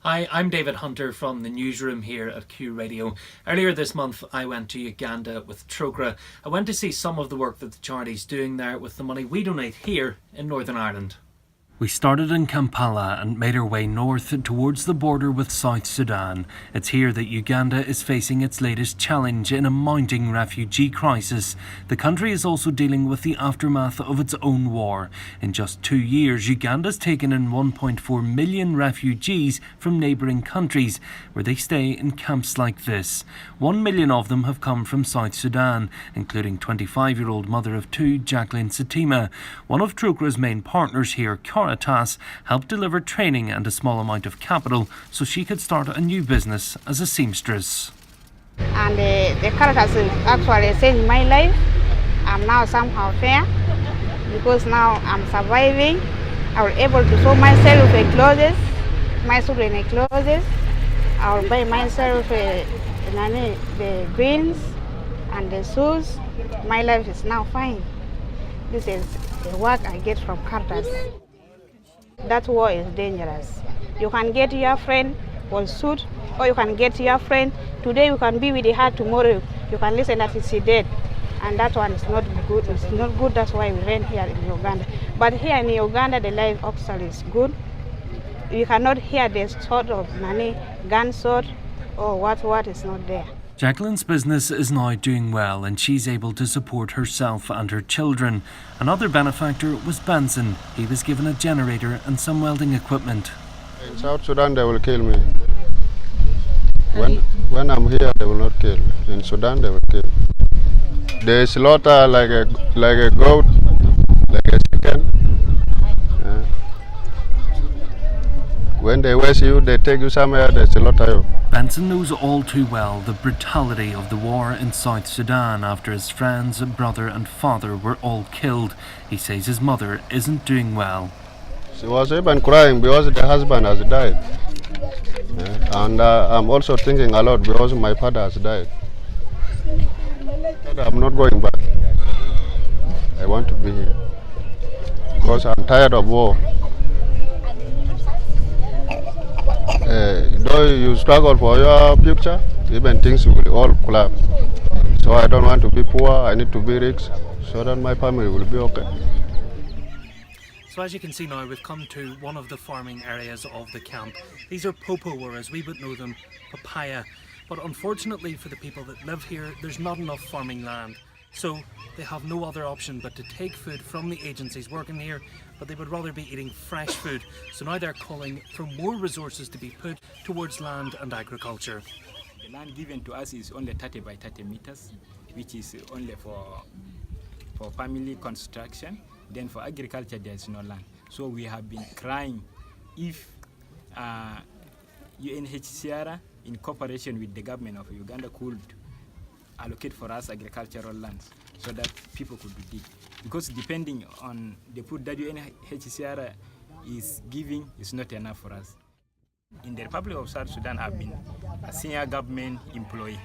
Hi, I'm David Hunter from the newsroom here at QRadio. Earlier this month I went to Uganda with Trocaire. I went to see some of the work that the charity's doing there with the money we donate here in Northern Ireland. We started in Kampala and made our way north towards the border with South Sudan. It's here that Uganda is facing its latest challenge in a mounting refugee crisis. The country is also dealing with the aftermath of its own war. In just 2 years, Uganda's taken in 1.4 million refugees from neighbouring countries, where they stay in camps like this. 1 million of them have come from South Sudan, including 25-year-old mother of two, Jacqueline Satima. One of Trocaire's main partners here, QRadio, helped deliver training and a small amount of capital so she could start a new business as a seamstress. And the characters actually changed my life. I'm now somehow fair because now I'm surviving. I was able to sew myself a clothes, my children a clothes. I will buy myself the beans and the shoes. My life is now fine. This is the work I get from Caritas. That war is dangerous. You can get your friend on suit, or you can get your friend today. You can be with the heart, tomorrow you can listen that it's dead, and that one is not good. It's not good. That's why we ran here in Uganda. But here in Uganda, the life actually is good. You cannot hear the sort of gunshot or what is not there. Jacqueline's business is now doing well and she's able to support herself and her children. Another benefactor was Benson. He was given a generator and some welding equipment. In South Sudan they will kill me. When I'm here they will not kill me. In Sudan they will kill me. They slaughter like a goat, like a chicken. When they arrest you, they take you somewhere, they slaughter you. Benson knows all too well the brutality of the war in South Sudan after his friends, brother and father were all killed. He says his mother isn't doing well. She was even crying because the husband has died. And I'm also thinking a lot because my father has died. I'm not going back. I want to be here because I'm tired of war. Though you struggle for your future, even things will all collapse. So I don't want to be poor, I need to be rich, so that my family will be okay. So as you can see now, we've come to one of the farming areas of the camp. These are popo, or as we would know them, papaya. But unfortunately for the people that live here, there's not enough farming land. So they have no other option but to take food from the agencies working here, but they would rather be eating fresh food. So now they're calling for more resources to be put towards land and agriculture. The land given to us is only 30 by 30 meters, which is only for family construction. Then for agriculture there is no land. So we have been crying if UNHCR in cooperation with the government of Uganda could allocate for us agricultural lands so that people could be dig. Because depending on the food that UNHCR is giving is not enough for us. In the Republic of South Sudan, I've been a senior government employee.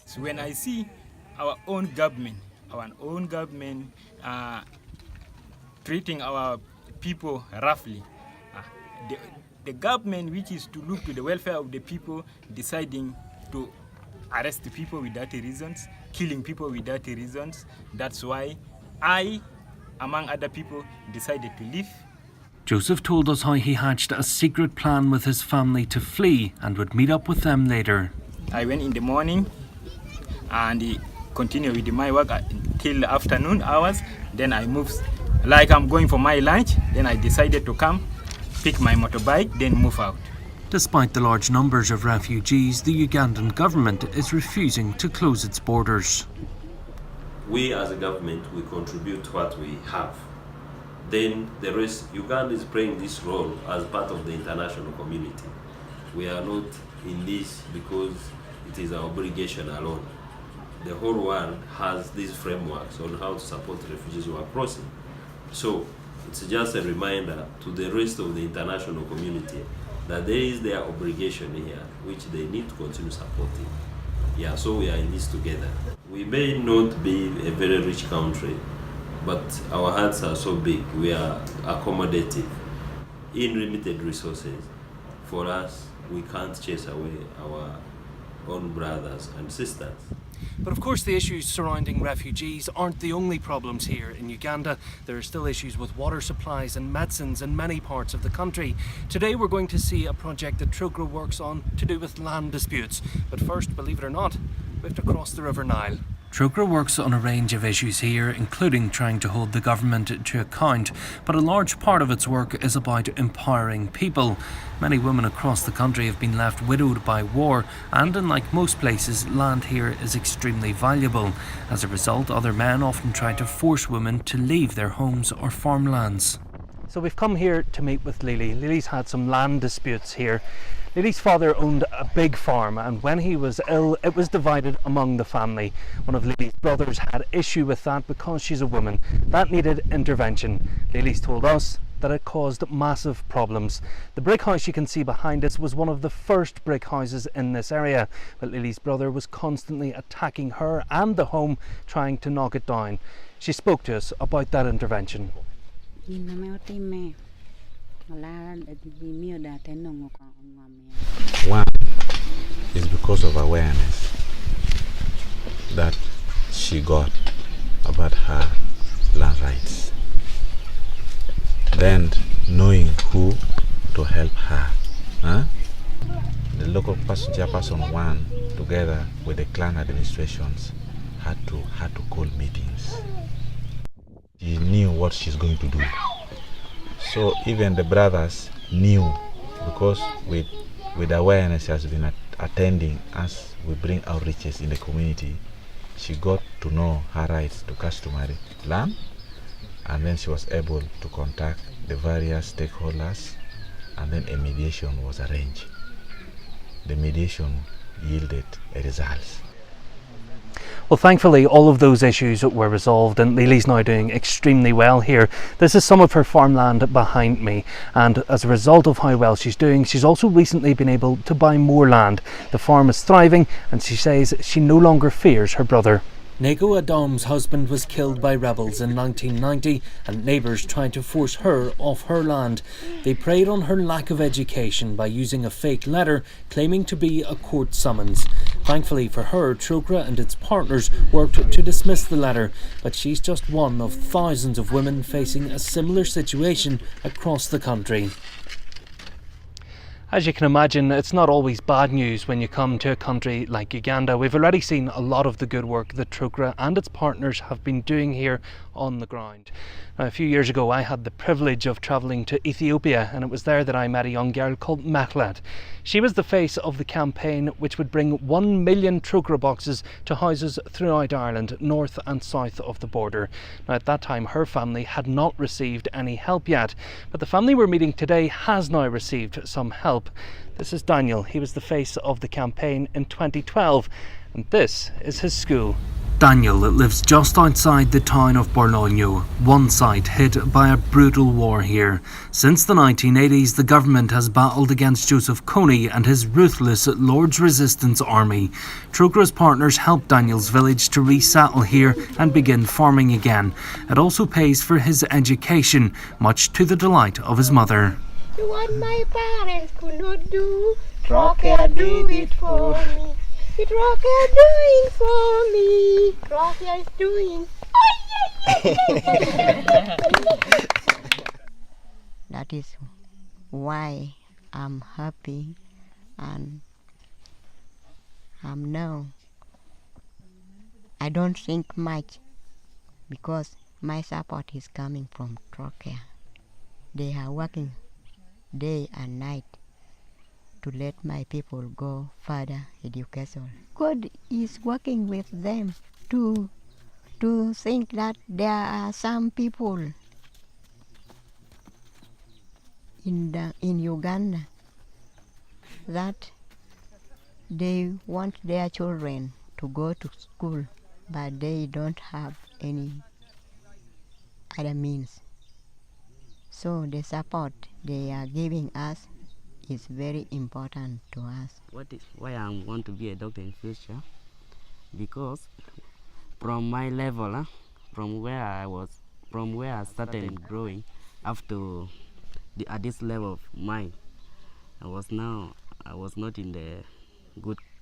So when I see our own government treating our people roughly, the government, which is to look to the welfare of the people, deciding to arrest people without reasons, killing people without reasons. That's why I, among other people, decided to leave. Joseph told us how he hatched a secret plan with his family to flee and would meet up with them later. I went in the morning and continued with my work until afternoon hours. Then I moved, like I'm going for my lunch. Then I decided to come, pick my motorbike, then move out. Despite the large numbers of refugees, the Ugandan government is refusing to close its borders. We as a government, we contribute what we have. Then the rest, Uganda is playing this role as part of the international community. We are not in this because it is our obligation alone. The whole world has these frameworks on how to support refugees who are crossing. So it's just a reminder to the rest of the international community that there is their obligation here, which they need to continue supporting. Yeah, so we are in this together. We may not be a very rich country, but our hearts are so big. We are accommodative in limited resources. for us, we can't chase away our own brothers and sisters. But of course the issues surrounding refugees aren't the only problems here in Uganda. There are still issues with water supplies and medicines in many parts of the country. Today we're going to see a project that Trocaire works on to do with land disputes. But first, believe it or not, we have to cross the River Nile. Trocaire works on a range of issues here, including trying to hold the government to account, but a large part of its work is about empowering people. Many women across the country have been left widowed by war, and unlike most places, land here is extremely valuable. As a result, other men often try to force women to leave their homes or farmlands. So we've come here to meet with Lily. Lily's had some land disputes here. Lily's father owned a big farm, and when he was ill, it was divided among the family. One of Lily's brothers had issue with that because she's a woman. That needed intervention. Lily's told us that it caused massive problems. The brick house you can see behind us was one of the first brick houses in this area, but Lily's brother was constantly attacking her and the home, trying to knock it down. She spoke to us about that intervention. One is because of awareness that she got about her land rights. Then knowing who to help her. The local chairperson one, together with the clan administrations, had to call meetings. She knew what she's going to do. So even the brothers knew, because with awareness she has been attending as we bring outreaches in the community, she got to know her rights to customary land, and then she was able to contact the various stakeholders, and then a mediation was arranged. The mediation yielded a result. Well, thankfully, all of those issues were resolved, and Lily's now doing extremely well here. This is some of her farmland behind me, and as a result of how well she's doing, she's also recently been able to buy more land. The farm is thriving, and she says she no longer fears her brother. Nego Adam's husband was killed by rebels in 1990, and neighbours tried to force her off her land. They preyed on her lack of education by using a fake letter claiming to be a court summons. Thankfully for her, Trocaire and its partners worked to dismiss the letter, but she's just one of thousands of women facing a similar situation across the country. As you can imagine, it's not always bad news when you come to a country like Uganda. We've already seen a lot of the good work that Trocaire and its partners have been doing here on the ground. Now, a few years ago I had the privilege of travelling to Ethiopia, and it was there that I met a young girl called Mehlet. She was the face of the campaign which would bring 1 million Trocaire boxes to houses throughout Ireland, north and south of the border. Now, at that time her family had not received any help yet, but the family we're meeting today has now received some help. This is Daniel. He was the face of the campaign in 2012, and this is his school. Daniel lives just outside the town of Borlogno, one site hit by a brutal war here. Since the 1980s, the government has battled against Joseph Kony and his ruthless Lord's Resistance Army. Trocaire's partners helped Daniel's village to resettle here and begin farming again. It also pays for his education, much to the delight of his mother. What my parents could not do, Trocaire do it for me. Trocaire doing for me. Trocaire is doing. That is why I'm happy, and I don't think much, because my support is coming from Trocaire. They are working day and night to let my people go further education. God is working with them to think that there are some people in Uganda that they want their children to go to school, but they don't have any other means. So the support they are giving us is very important to us. Why I want to be a doctor in future? Because from my level, from where I started growing up to at this level of mine, I was not in the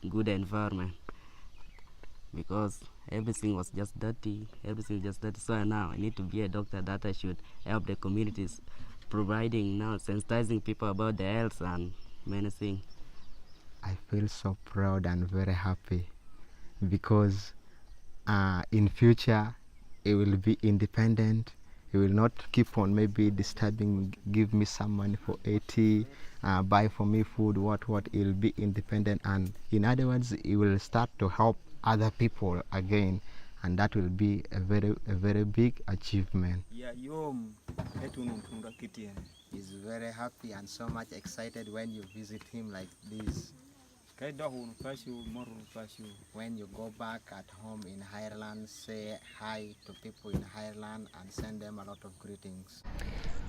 good environment because everything was just dirty. So now I need to be a doctor that I should help the communities, providing now sensitizing people about the health and many things. I feel so proud and very happy because in future it will be independent. It will not keep on maybe disturbing, give me some money for 80, buy for me food, what. It will be independent, and in other words, it will start to help other people again, and that will be a very big achievement. He's very happy and so much excited when you visit him like this. When you go back at home in Ireland, say hi to people in Ireland and send them a lot of greetings.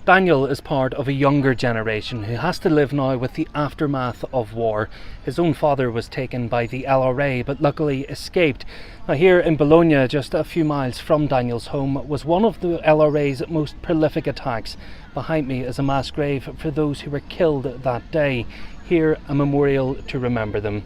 Daniel is part of a younger generation who has to live now with the aftermath of war. His own father was taken by the LRA but luckily escaped. Now here in Bologna, just a few miles from Daniel's home, was one of the LRA's most prolific attacks. Behind me is a mass grave for those who were killed that day. Here, a memorial to remember them.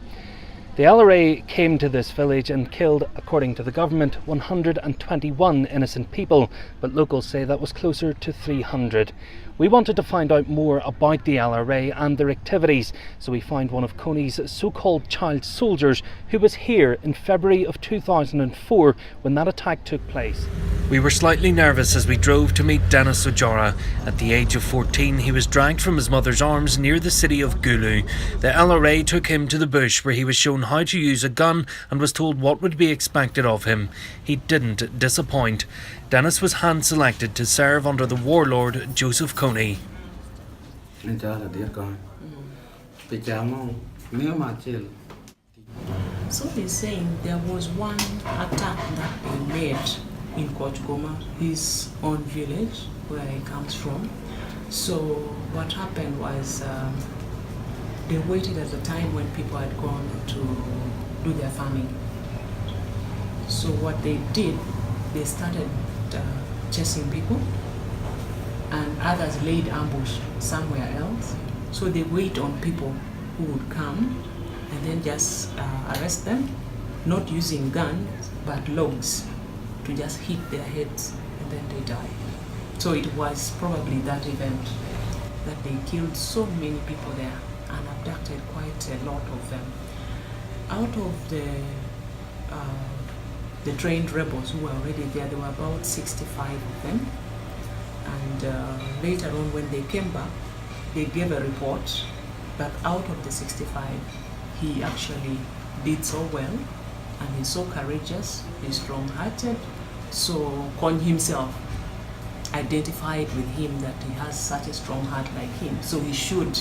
The LRA came to this village and killed, according to the government, 121 innocent people, but locals say that was closer to 300. We wanted to find out more about the LRA and their activities, so we found one of Coney's so-called child soldiers who was here in February of 2004 when that attack took place. We were slightly nervous as we drove to meet Dennis Ojara. At the age of 14, he was dragged from his mother's arms near the city of Gulu. The LRA took him to the bush where he was shown how to use a gun and was told what would be expected of him. He didn't disappoint. Dennis was hand-selected to serve under the warlord Joseph Kony. So they're saying there was one attack that they made in Kochgoma, his own village where he comes from. So what happened was they waited at the time when people had gone to do their farming. So what they did, they started chasing people, and others laid ambush somewhere else. So they wait on people who would come and then just arrest them, not using guns but logs to just hit their heads, and then they die. So it was probably that event that they killed so many people there and abducted quite a lot of them. Out of the trained rebels who were already there were about 65 of them. And later on when they came back, they gave a report that out of the 65, he actually did so well, and he's so courageous, he's strong-hearted. So Kon himself identified with him that he has such a strong heart like him, so he should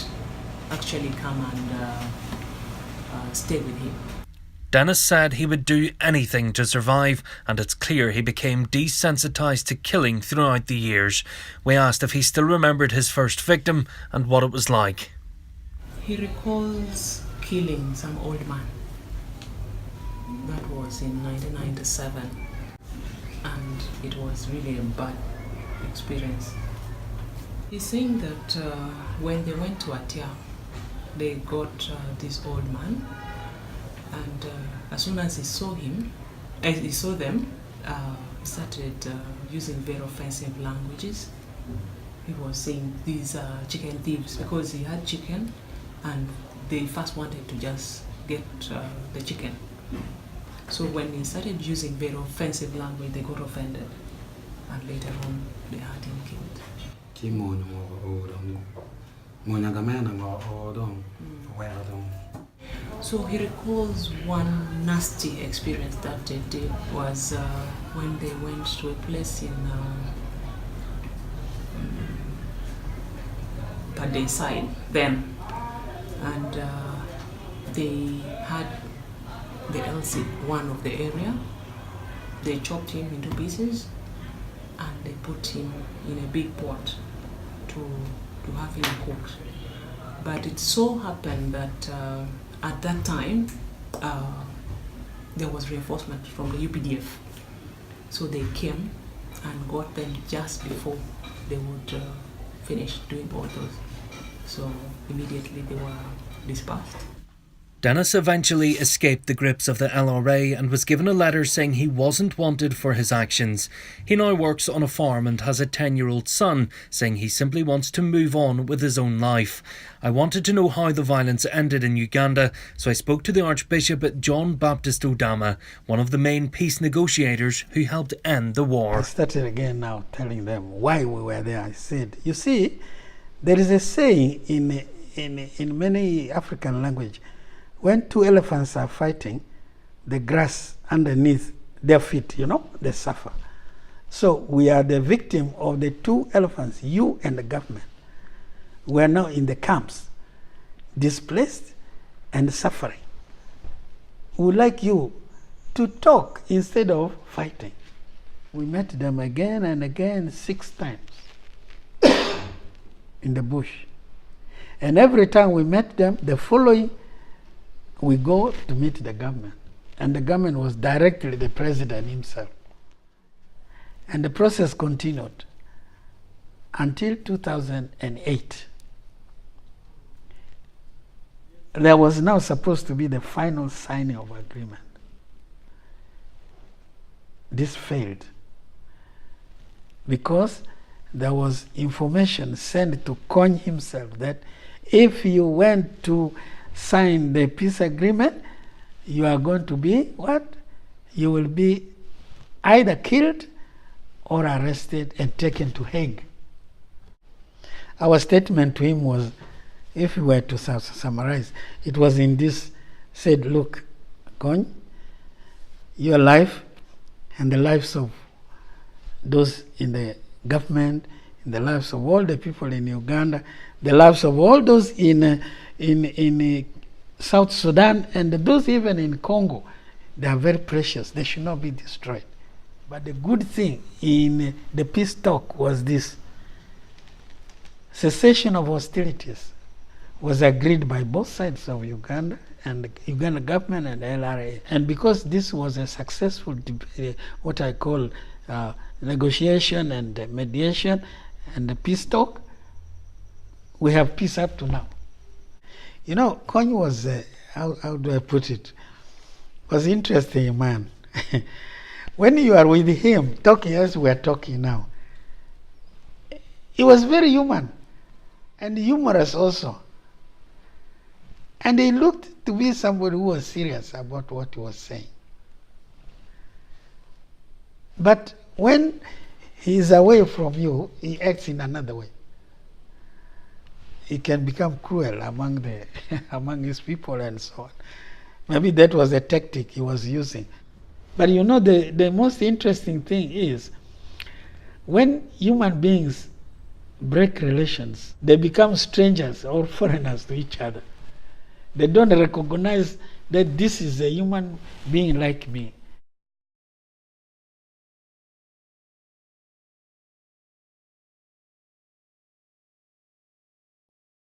actually come and stay with him. Dennis said he would do anything to survive, and it's clear he became desensitised to killing throughout the years. We asked if he still remembered his first victim and what it was like. He recalls killing some old man. That was in 1997, and it was really a bad experience. He's saying that when they went to Atia, they got this old man, and as soon as he saw them, he started using very offensive languages. He was saying these are chicken thieves because he had chicken, and they first wanted to just get the chicken. So when he started using very offensive language, they got offended, and later on they had him killed. So he recalls one nasty experience that they did was when they went to a place in Padday side then, and they had the LC, one of the area. They chopped him into pieces and they put him in a big pot to have him cooked. But it so happened that at that time there was reinforcement from the UPDF. So they came and got them just before they would finish doing all those So immediately they were dispersed. Dennis eventually escaped the grips of the LRA and was given a letter saying he wasn't wanted for his actions. He now works on a farm and has a 10-year-old son, saying he simply wants to move on with his own life. I wanted to know how the violence ended in Uganda, so I spoke to the Archbishop John Baptist Odama, one of the main peace negotiators who helped end the war. I started again now telling them why we were there. I said, you see, there is a saying in many African language, when two elephants are fighting, the grass underneath their feet, they suffer. So we are the victim of the two elephants, you and the government. We are now in the camps, displaced and suffering. We would like you to talk instead of fighting. We met them again and again 6 times in the bush. And every time we met them, the following we go to meet the government. And the government was directly the president himself. And the process continued until 2008. There was now supposed to be the final signing of agreement. This failed because there was information sent to Kony himself that if you went to sign the peace agreement, you are going to be what? You will be either killed or arrested and taken to Hague. Our statement to him was, if we were to summarize, it was in this, said, look, Kony, your life and the lives of those in the government, in the lives of all the people in Uganda, the lives of all those in South Sudan, and those even in Congo, they are very precious. They should not be destroyed. But the good thing in the peace talk was this. Cessation of hostilities was agreed by both sides of Uganda and the Uganda government and the LRA. And because this was a successful, what I call negotiation and mediation and the peace talk, we have peace up to now. Kony was, how do I put it, was interesting man. When you are with him, talking as we are talking now, he was very human and humorous also. And he looked to be somebody who was serious about what he was saying. But when he is away from you, he acts in another way. He can become cruel among among his people and so on. Maybe that was a tactic he was using. But the most interesting thing is when human beings break relations, they become strangers or foreigners to each other. They don't recognize that this is a human being like me.